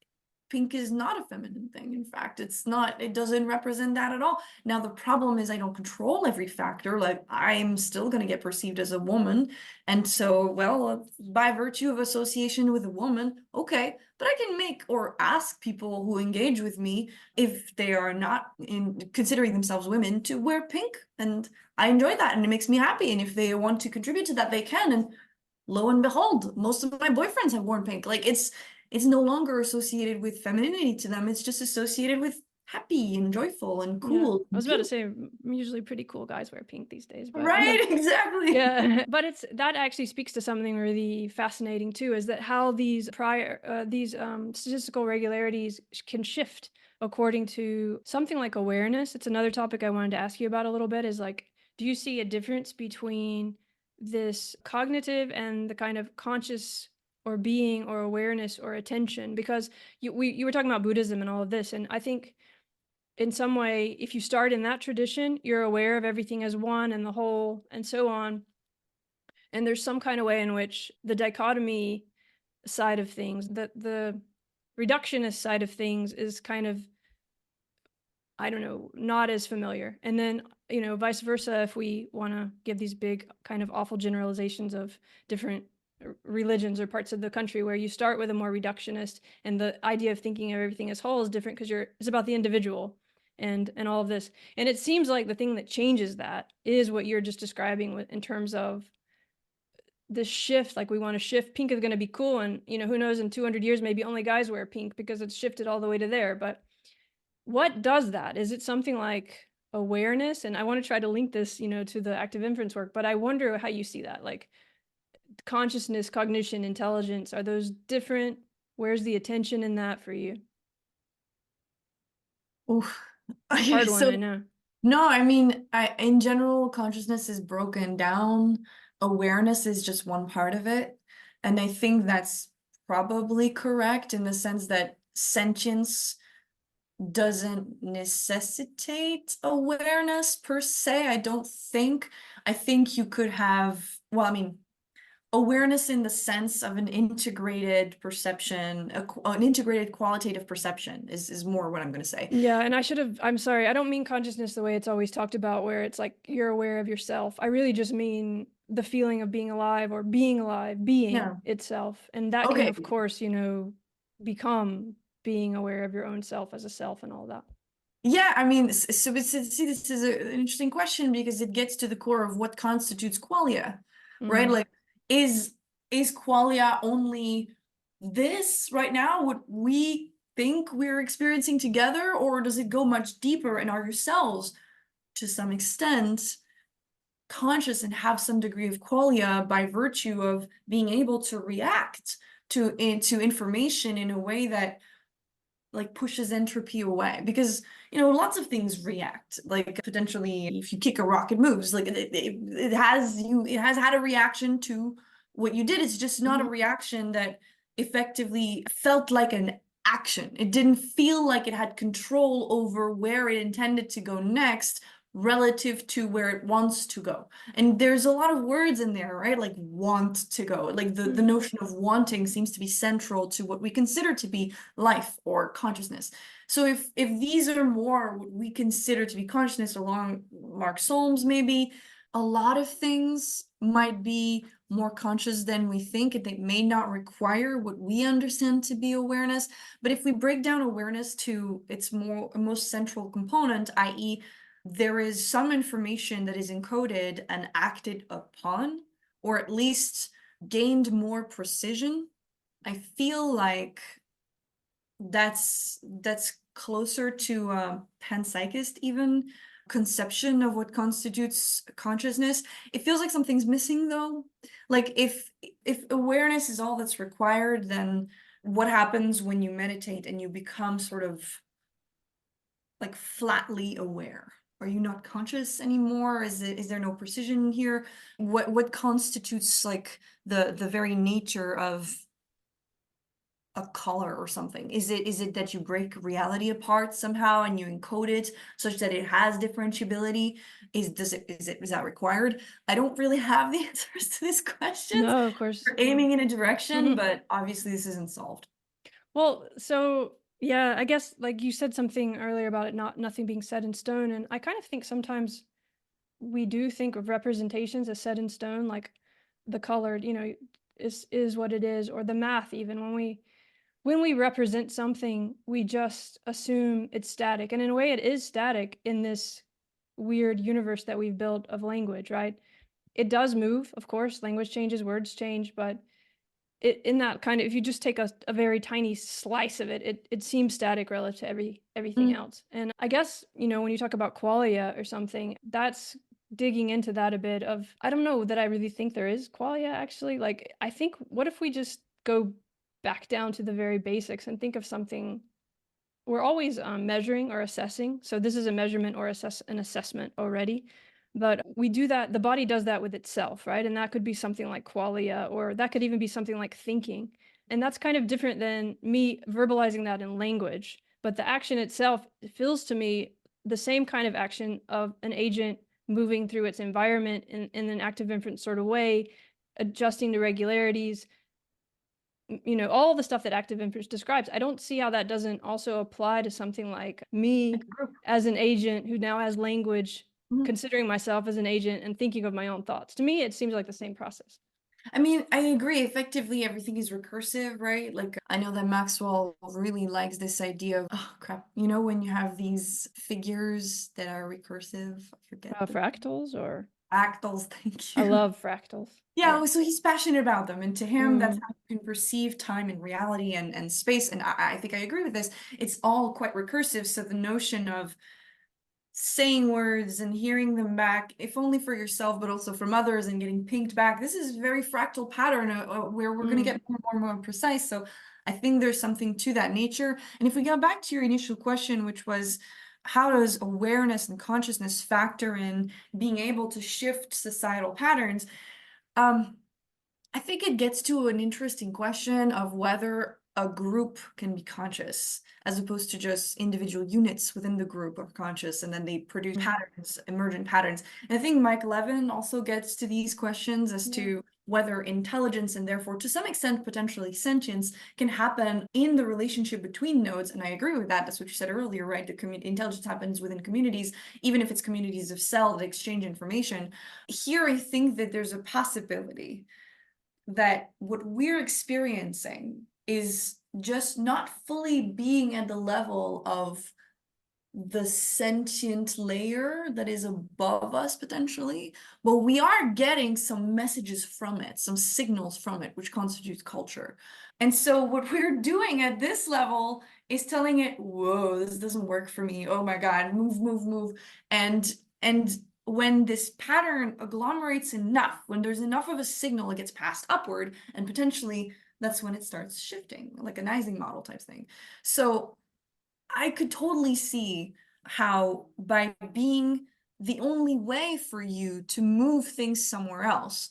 pink is not a feminine thing. In fact, it's not, it doesn't represent that at all. Now, the problem is I don't control every factor. Like, I'm still going to get perceived as a woman. And so, well, by virtue of association with a woman, okay, but I can make or ask people who engage with me, if they are not in considering themselves women, to wear pink. And I enjoy that and it makes me happy. And if they want to contribute to that, they can. And lo and behold, most of my boyfriends have worn pink. Like, it's no longer associated with femininity to them. It's just associated with happy and joyful and Yeah, cool I and was about to pink. say, usually pretty cool guys wear pink these days, but Right, exactly. yeah, but that actually speaks to something really fascinating too, is that how these statistical regularities can shift according to something like awareness. It's another topic I wanted to ask you about a little bit, is like, do you see a difference between this cognitive and the kind of conscious or being or awareness or attention? Because you were talking about Buddhism and all of this, and I think in some way, if you start in that tradition, you're aware of everything as one and the whole and so on. And there's some kind of way in which the dichotomy side of things, the reductionist side of things is kind of, I don't know, not as familiar. And then, vice versa, if we want to give these big kind of awful generalizations of different religions or parts of the country where you start with a more reductionist and the idea of thinking of everything as whole is different because it's about the individual and all of this. And it seems like the thing that changes that is what you're just describing in terms of this shift. Like, we want to shift, pink is going to be cool, and who knows, in 200 years maybe only guys wear pink because it's shifted all the way to there. But what does that? Is it something like awareness? And I want to try to link this, to the active inference work, but I wonder how you see that. Like, consciousness, cognition, intelligence, are those different? Where's the attention in that for you? Oof. It's a Okay, hard one, so I know. no, I mean, in general, consciousness is broken down. Awareness is just one part of it. And I think that's probably correct in the sense that sentience doesn't necessitate awareness per se. I don't think. I think you could have, well, I mean, awareness in the sense of an integrated perception, an integrated qualitative perception is more what I'm going to say. Yeah, and I'm sorry, I don't mean consciousness the way it's always talked about, where it's like you're aware of yourself. I really just mean the feeling of being alive, or being alive, being Yeah. itself. And that can, Okay. of course, become being aware of your own self as a self and all that. Yeah, I mean, so see, this is an interesting question, because it gets to the core of what constitutes qualia, right? Mm. Like, is qualia only this right now, what we think we're experiencing together, or does it go much deeper and are yourselves to some extent conscious and have some degree of qualia by virtue of being able to react to information in a way that like pushes entropy away, because lots of things react, like potentially if you kick a rock it moves, like it has had a reaction to what you did. It's just not a reaction that effectively felt like an action. It didn't feel like it had control over where it intended to go next relative to where it wants to go. And there's a lot of words in there, right? Like want to go, like the notion of wanting seems to be central to what we consider to be life or consciousness. So if these are more what we consider to be consciousness along Mark Solms, maybe a lot of things might be more conscious than we think, and they may not require what we understand to be awareness. But if we break down awareness to its most central component, i.e., there is some information that is encoded and acted upon, or at least gained more precision, I feel like that's closer to a panpsychist even conception of what constitutes consciousness. It feels like something's missing though. Like if awareness is all that's required, then what happens when you meditate and you become sort of like flatly aware? Are you not conscious anymore? Is there no precision here? What constitutes like the very nature of a color or something? Is it that you break reality apart somehow and you encode it such that it has differentiability? Is that required? I don't really have the answers to these questions. No, of course. We're aiming in a direction, but obviously this isn't solved. Well, so yeah, I guess like you said something earlier about it nothing being set in stone, and I kind of think sometimes we do think of representations as set in stone, like the colored, is what it is, or the math even. When we represent something, we just assume it's static, and in a way it is static in this weird universe that we've built of language, right? It does move, of course, language changes, words change, but in that kind of, if you just take a very tiny slice of it seems static relative to everything else. And I guess, when you talk about qualia or something, that's digging into that a bit of, I don't know that I really think there is qualia actually. Like, I think, what if we just go back down to the very basics and think of something we're always measuring or assessing. So this is a measurement or an assessment already. But we do that, the body does that with itself, right? And that could be something like qualia, or that could even be something like thinking. And that's kind of different than me verbalizing that in language. But the action itself feels to me the same kind of action of an agent moving through its environment in an active inference sort of way, adjusting to regularities, all the stuff that active inference describes. I don't see how that doesn't also apply to something like me as an agent who now has language, considering myself as an agent and thinking of my own thoughts. To me, it seems like the same process. I mean, I agree. Effectively, everything is recursive, right? Like, I know that Maxwell really likes this idea of, oh crap, when you have these figures that are recursive, I forget Fractals or fractals, thank you. I love fractals. Yeah, so he's passionate about them, and to him, that's how you can perceive time and reality and space. And I think I agree with this. It's all quite recursive. So the notion of saying words and hearing them back, if only for yourself, but also from others, and getting pinged back. This is a very fractal pattern where we're going to get more and more precise. So I think there's something to that nature. And if we go back to your initial question, which was, how does awareness and consciousness factor in being able to shift societal patterns? I think it gets to an interesting question of whether a group can be conscious, as opposed to just individual units within the group are conscious, and then they produce patterns, emergent patterns. And I think Mike Levin also gets to these questions as to whether intelligence, and therefore to some extent potentially sentience, can happen in the relationship between nodes. And I agree with that. That's what you said earlier, right? The intelligence happens within communities, even if it's communities of cell that exchange information. Here, I think that there's a possibility that what we're experiencing is just not fully being at the level of the sentient layer that is above us potentially, but we are getting some messages from it, some signals from it, which constitutes culture. And so what we're doing at this level is telling it, whoa, this doesn't work for me. Oh my God, move, move, move. And when this pattern agglomerates enough, when there's enough of a signal, it gets passed upward, and potentially that's when it starts shifting, like an Ising model type thing. So I could totally see how by being the only way for you to move things somewhere else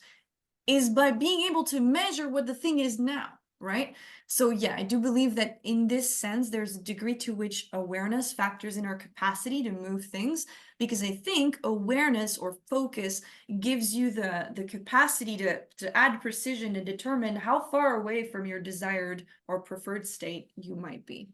is by being able to measure what the thing is now, right? So yeah, I do believe that in this sense, there's a degree to which awareness factors in our capacity to move things, because I think awareness or focus gives you the capacity to add precision and determine how far away from your desired or preferred state you might be.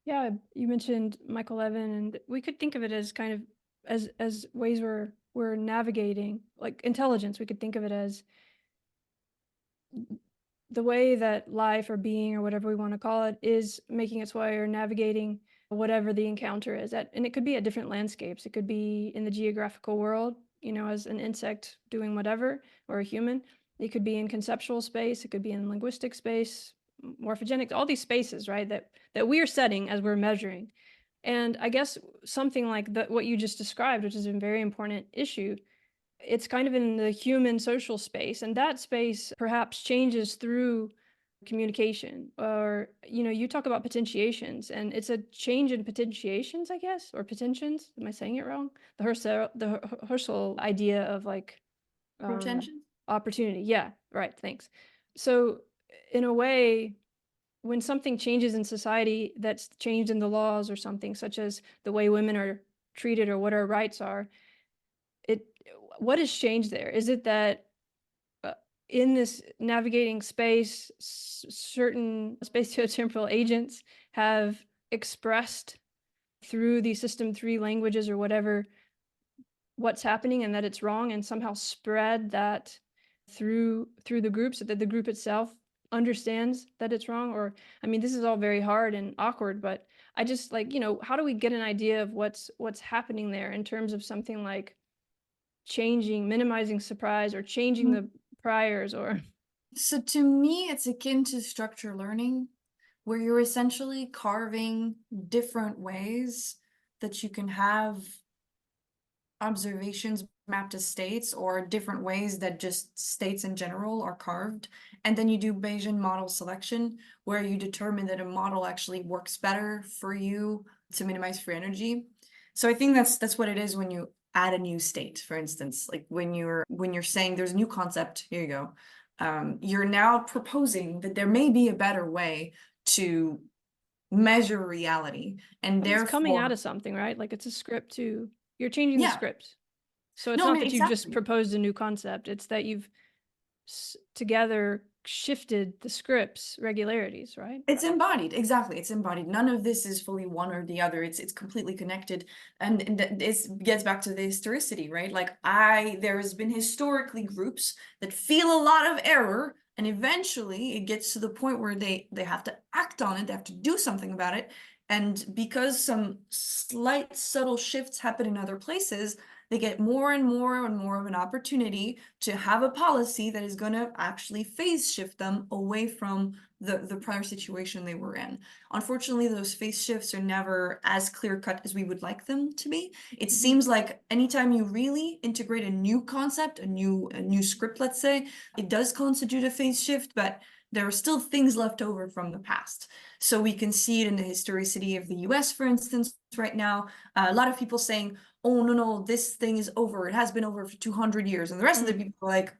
Yeah, you mentioned Michael Levin, and we could think of it as kind of as ways we're navigating, like intelligence. We could think of it as the way that life or being or whatever we want to call it is making its way or navigating whatever the encounter is at. And it could be at different landscapes. It could be in the geographical world, as an insect doing whatever, or a human. It could be in conceptual space. It could be in linguistic space, morphogenic, all these spaces, right, that we are setting as we're measuring. And I guess something like what you just described, which is a very important issue, it's kind of in the human social space, and that space perhaps changes through communication. Or you talk about potentiations, and it's a change in potentiations, I guess, or potentions. Am I saying it wrong? The Husserl idea of like Protension? opportunity. Yeah, right, thanks. So in a way, when something changes in society, that's changed in the laws or something, such as the way women are treated or what our rights are, it what has changed there? Is it that uh, in this navigating space, certain spatiotemporal agents have expressed through the system 3 languages or whatever what's happening, and that it's wrong, and somehow spread that through the group so that the group itself understands that it's wrong? Or, I mean, this is all very hard and awkward, but I just like, how do we get an idea of what's happening there in terms of something like minimizing surprise, or changing the priors, or So to me, it's akin to structure learning, where you're essentially carving different ways that you can have observations mapped as states, or different ways that just states in general are carved. And then you do Bayesian model selection, where you determine that a model actually works better for you to minimize free energy. So I think that's what it is when you add a new state, for instance, like when you're saying there's a new concept, here you go. You're now proposing that there may be a better way to measure reality, and it's coming out therefore, of something, right? Like it's a script too. You're changing the yeah, script. So it's no, I not mean, that you've just exactly. proposed a new concept, it's that you've together shifted the script's regularities, right? It's embodied, exactly. It's embodied. None of this is fully one or the other. It's completely connected, and this gets back to the historicity, right? Like there has been historically groups that feel a lot of error, and eventually it gets to the point where they have to act on it. They have to do something about it, and because some slight subtle shifts happen in other places, they get more and more and more of an opportunity to have a policy that is going to actually phase shift them away from the prior situation they were in. Unfortunately, those phase shifts are never as clear cut as we would like them to be. It seems like anytime you really integrate a new concept, a new script, let's say, it does constitute a phase shift, but there are still things left over from the past. So we can see it in the historicity of the US, for instance, right now. A lot of people saying, oh, no, this thing is over. It has been over for 200 years. And the rest of the people are like,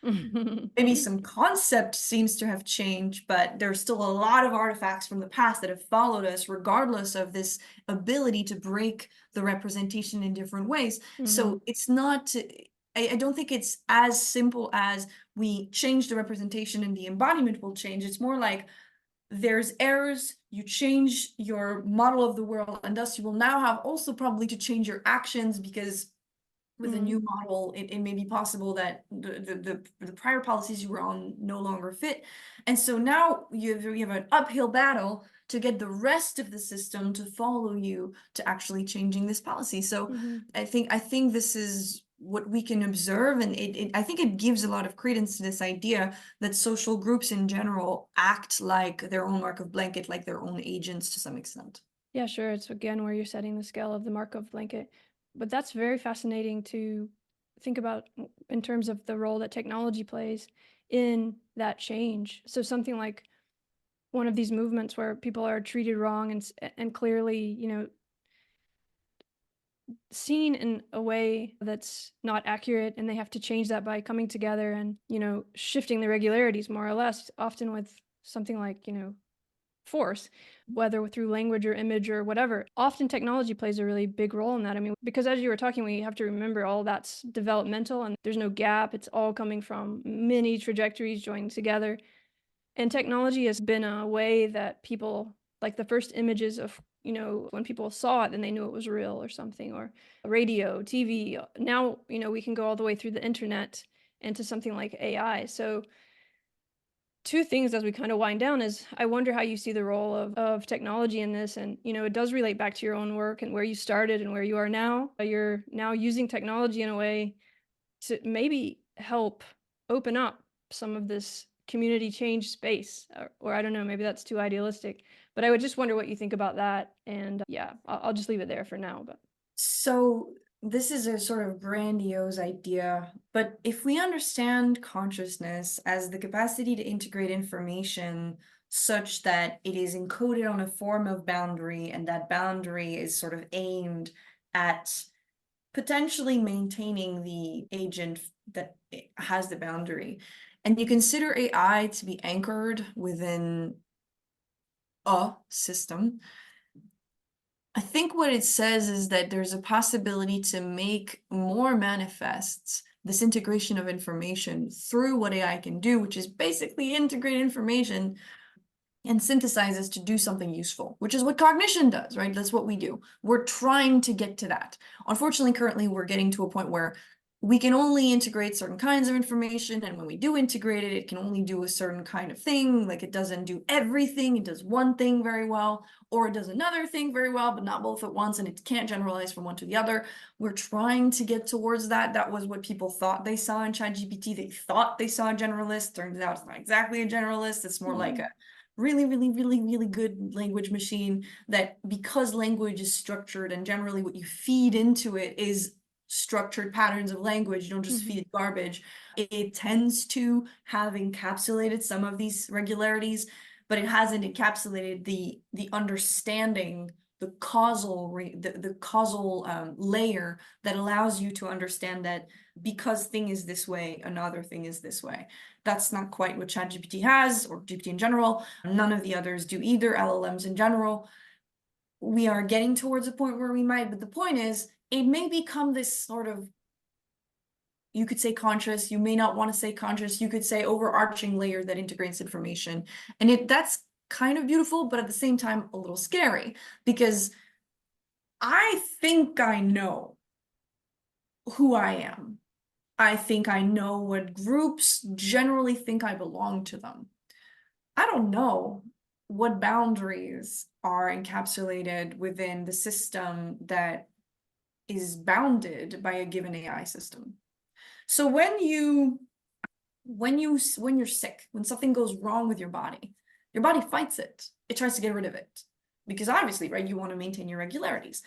maybe some concept seems to have changed, but there's still a lot of artifacts from the past that have followed us, regardless of this ability to break the representation in different ways. So it's not, I don't think it's as simple as we change the representation and the embodiment will change. It's more like there's errors, you change your model of the world, and thus you will now have also probably to change your actions, because with a new model, it may be possible that the prior policies you were on no longer fit. And so now you have an uphill battle to get the rest of the system to follow you to actually changing this policy. So I think this is what we can observe, and I think it gives a lot of credence to this idea that social groups in general act like their own Markov blanket, like their own agents to some extent. Yeah, sure. It's again where you're setting the scale of the Markov blanket. But that's very fascinating to think about in terms of the role that technology plays in that change. So something like one of these movements where people are treated wrong and clearly, you know, seen in a way that's not accurate, and they have to change that by coming together and, you know, shifting the regularities more or less, often with something like, you know, force, whether through language or image or whatever. Often technology plays a really big role in that. I mean, because as you were talking, we have to remember all that's developmental and there's no gap. It's all coming from many trajectories joined together. And technology has been a way that people, like the first images of, you know, when people saw it, then they knew it was real or something, or radio, TV. Now, you know, we can go all the way through the internet into something like AI. So two things as we kind of wind down is I wonder how you see the role of technology in this. And, you know, it does relate back to your own work and where you started and where you are now. You're now using technology in a way to maybe help open up some of this community change space, or I don't know, maybe that's too idealistic, but I would just wonder what you think about that. And yeah, I'll just leave it there for now. But So this is a sort of grandiose idea, but if we understand consciousness as the capacity to integrate information such that it is encoded on a form of boundary, and that boundary is sort of aimed at potentially maintaining the agent that has the boundary, and you consider AI to be anchored within a system, I think what it says is that there's a possibility to make more manifests this integration of information through what AI can do, which is basically integrate information and synthesizes to do something useful, which is what cognition does, right? That's what we do. We're trying to get to that. Unfortunately, currently, we're getting to a point where we can only integrate certain kinds of information, and when we do integrate it, it can only do a certain kind of thing. Like, it doesn't do everything. It does one thing very well, or it does another thing very well, but not both at once, and it can't generalize from one to the other. We're trying to get towards that. That was what people thought they saw in ChatGPT. They thought they saw a generalist. Turns out it's not exactly a generalist. It's more like a really, really, really, really good language machine that, because language is structured and generally what you feed into it is structured patterns of language, you don't just feed garbage, it tends to have encapsulated some of these regularities, but it hasn't encapsulated the understanding, the causal layer that allows you to understand that because thing is this way, another thing is this way. That's not quite what ChatGPT has, or GPT in general. None of the others do either, LLMs in general. We are getting towards a point where we might, but the point is, it may become this sort of, you could say conscious, you may not want to say conscious, you could say overarching layer that integrates information. And that's kind of beautiful, but at the same time, a little scary, because I think I know who I am. I think I know what groups generally think I belong to them. I don't know what boundaries are encapsulated within the system that is bounded by a given AI system. So when you're sick, when something goes wrong with your body fights it. It tries to get rid of it. Because obviously, right, you want to maintain your regularities.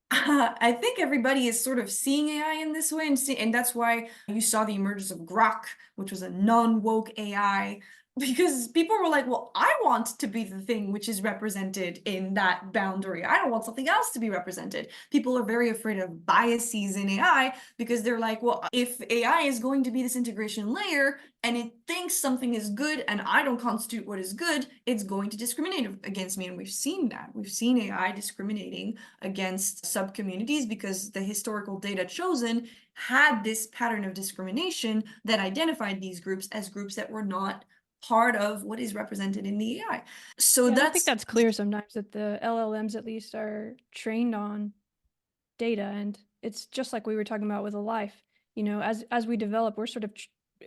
I think everybody is sort of seeing AI in this way, and that's why you saw the emergence of Grok, which was a non-woke AI, because people were like, well, I want to be the thing which is represented in that boundary. I don't want something else to be represented. People are very afraid of biases in AI because they're like, well, if AI is going to be this integration layer and it thinks something is good and I don't constitute what is good, it's going to discriminate against me. And we've seen that. We've seen AI discriminating against sub-communities because the historical data chosen had this pattern of discrimination that identified these groups as groups that were not part of what is represented in the AI. So yeah, I don't think that's that's clear sometimes, that the LLMs at least are trained on data, and it's just like we were talking about with a life. You know, as we develop, we're sort of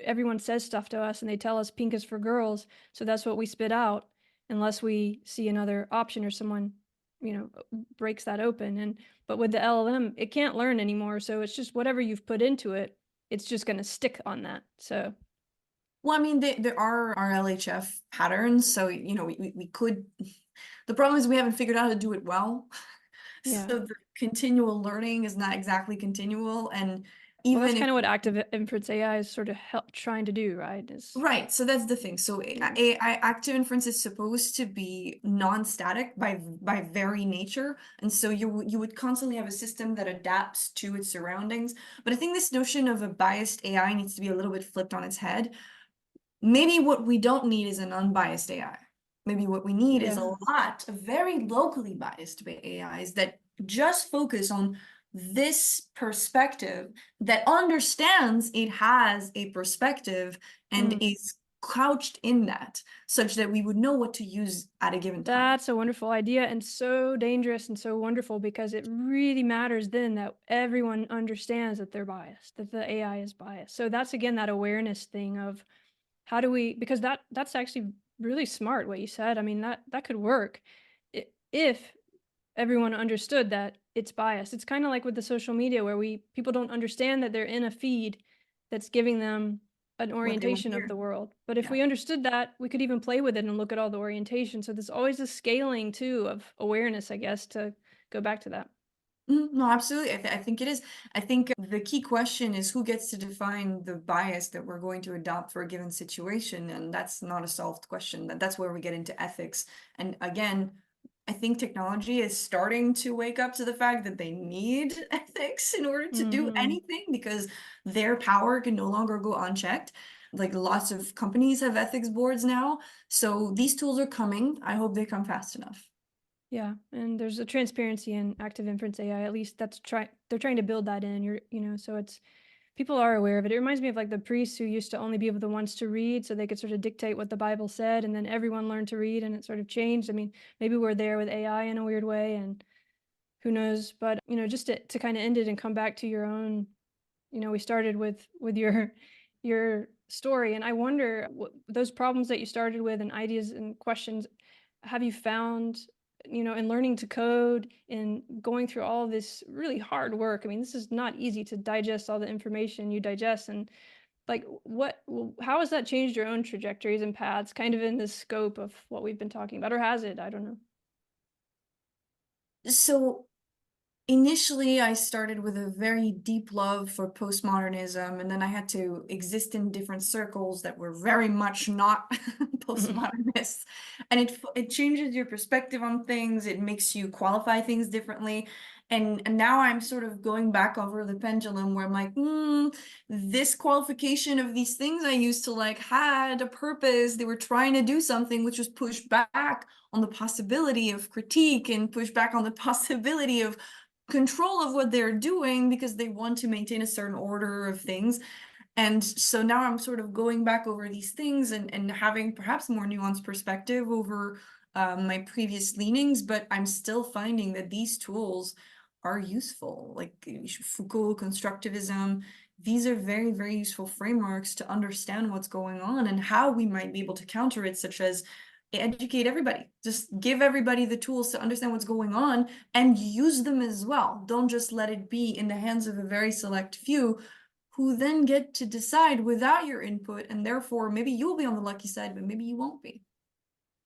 everyone says stuff to us and they tell us pink is for girls, so that's what we spit out unless we see another option or someone, you know, breaks that open. And but with the LLM, it can't learn anymore, so it's just whatever you've put into it, it's just going to stick on that. So well, I mean, there are RLHF patterns, so you know we could. The problem is we haven't figured out how to do it well. Yeah. So the continual learning is not exactly continual. And Well, that's even if kind of what active inference AI is sort of trying to do, right? right, so that's the thing. So Yeah. AI active inference is supposed to be non-static by very nature, and so you would constantly have a system that adapts to its surroundings. But I think this notion of a biased AI needs to be a little bit flipped on its head. Maybe what we don't need is an unbiased AI. Maybe what we need is a Yeah. lot of very locally biased AIs that just focus on this perspective, that understands it has a perspective and Mm. is couched in that, such that we would know what to use at a given time. That's a wonderful idea and so dangerous and so wonderful, because it really matters then that everyone understands that they're biased, that the AI is biased. So that's again that awareness thing of how do we, because that's actually really smart what you said. I mean, that could work if everyone understood that it's biased. It's kind of like with the social media where people don't understand that they're in a feed that's giving them an What they want to orientation of hear. the world. But if Yeah. we understood that, we could even play with it and look at all the orientation. So there's always a scaling too of awareness, I guess, to go back to that. No, absolutely. I think it is. I think the key question is who gets to define the bias that we're going to adopt for a given situation, and that's not a solved question. That's where we get into ethics. And again, I think technology is starting to wake up to the fact that they need ethics in order to do Mm-hmm. anything, because their power can no longer go unchecked. Like lots of companies have ethics boards now. So these tools are coming. I hope they come fast enough. Yeah, and there's a transparency in active inference AI. At least they're trying to build that in. So it's people are aware of it. It reminds me of like the priests who used to only be the ones to read, so they could sort of dictate what the Bible said, and then everyone learned to read, and it sort of changed. I mean, maybe we're there with AI in a weird way, and who knows? But just to kind of end it and come back to your own. We started with your story, and I wonder those problems that you started with and ideas and questions. Have you found, in learning to code and going through all this really hard work? I mean, this is not easy to digest all the information you digest, and like how has that changed your own trajectories and paths, kind of in the scope of what we've been talking about, or has it? I don't know. So initially, I started with a very deep love for postmodernism, and then I had to exist in different circles that were very much not postmodernists. And it changes your perspective on things. It makes you qualify things differently. And now I'm sort of going back over the pendulum where I'm like, this qualification of these things I used to like had a purpose. They were trying to do something, which was push back on the possibility of critique and push back on the possibility of control of what they're doing, because they want to maintain a certain order of things. And so now I'm sort of going back over these things and having perhaps more nuanced perspective over my previous leanings, but I'm still finding that these tools are useful. Like Foucault, Constructivism, these are very, very useful frameworks to understand what's going on and how we might be able to counter it, such as educate everybody. Just give everybody the tools to understand what's going on and use them as well. Don't just let it be in the hands of a very select few who then get to decide without your input, and therefore maybe you'll be on the lucky side, but maybe you won't be.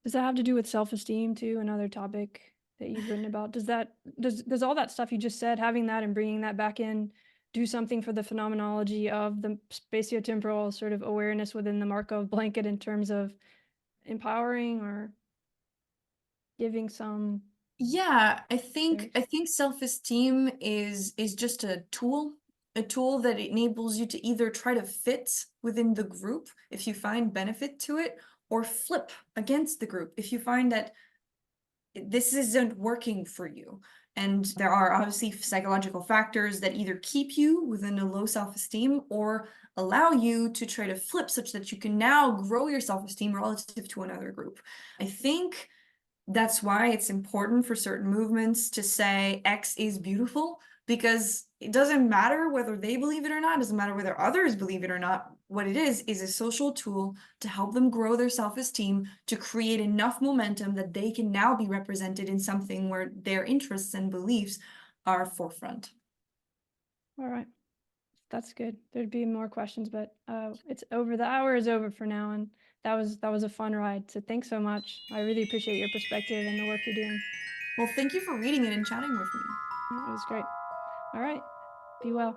Does that have to do with self-esteem too? Another topic that you've written about. Does all that stuff you just said, having that and bringing that back in, do something for the phenomenology of the spatiotemporal sort of awareness within the Markov blanket in terms of empowering or giving some Yeah, space? I think self-esteem is just a tool that enables you to either try to fit within the group if you find benefit to it, or flip against the group if you find that this isn't working for you. And there are obviously psychological factors that either keep you within a low self-esteem or allow you to try to flip such that you can now grow your self-esteem relative to another group. I think that's why it's important for certain movements to say X is beautiful, because it doesn't matter whether they believe it or not, it doesn't matter whether others believe it or not. What it is a social tool to help them grow their self-esteem, to create enough momentum that they can now be represented in something where their interests and beliefs are forefront. All right. That's good. There'd be more questions, but it's over. The hour is over for now, and that was a fun ride. So thanks so much. I really appreciate your perspective and the work you're doing. Well, thank you for reading it and chatting with me. It was great. All right. Be well.